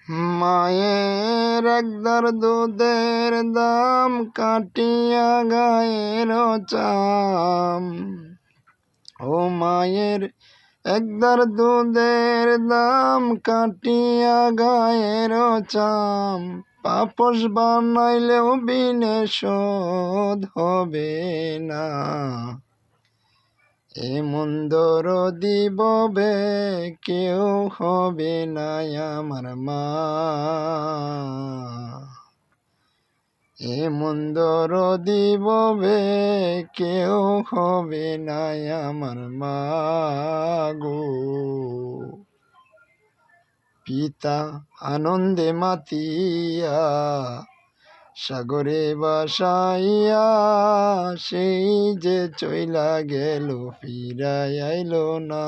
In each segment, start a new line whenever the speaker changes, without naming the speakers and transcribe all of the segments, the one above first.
মায়ের একদার দুধের দাম কাটিয়া গায়ের চাম। ও মায়ের একদার দুধের দাম কাটিয়া গায়ের চাম। পাপস বানাইলেও বিনে শোধ হবে না। এমন দরদি ববে কেউ হবে না আমার মা। এমন দরদি ববে কেউ হবে না আমার মা গো। পিতা আনন্দে মাতিয়া সাগরে বাসাইয়া, সেই যে চইলা গেল ফিরাই আইল না।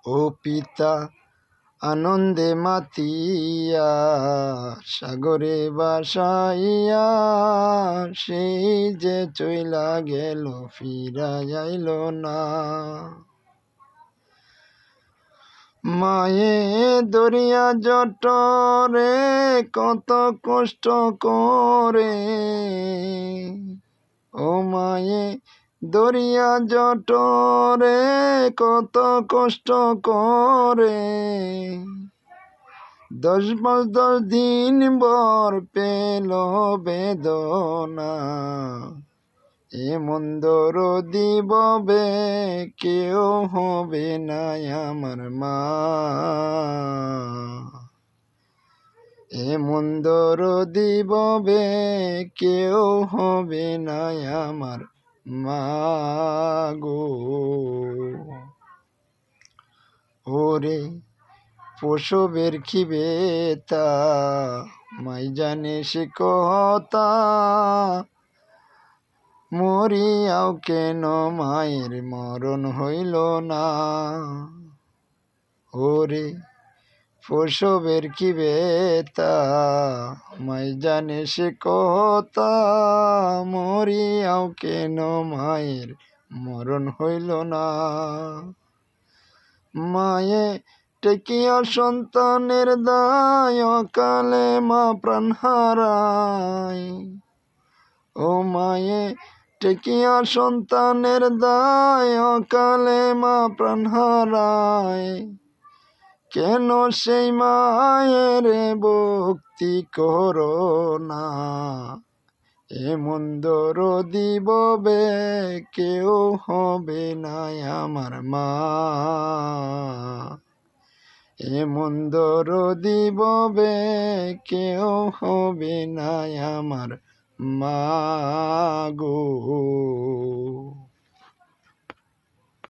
ও পিতা আনন্দে মাতিয়া সাগরে বাসাইয়া, সেই যে চইলা গেল ফিরাই আইল না। মায়ে দরিয়া জটরে কত কষ্ট করে। ও মায়ে দরিয়া জটরে কত কষ্ট করে। 10 দিন বর পেল বেদনা। এমন দরদি ববে কেউ হবে না আমার মা। এমন দরদি ববে কেউ হবে না আমার মা গো। ওরে প্রসবের কি বেতা মাই জানে সে কথা। মরিয়াও কেন মায়ের মরণ হইল না। ওরে প্রসবের কি বেতা মাই জানে সে কথা। মরিয়াও কেন মায়ের মরণ হইল না। মায়ে টেকিয়া সন্তানের দায় কালে মা প্রাণ হারায়। ও মায়ে টেকিয়া সন্তানের দায় কালে মা প্রাণ হারায়। কেন সেই মায়ের ভক্তি করো না। এমন দরদি ববে কেউ হবে না আমার মা। এমন দরদি ববে কেউ হবে না আমার মা গো।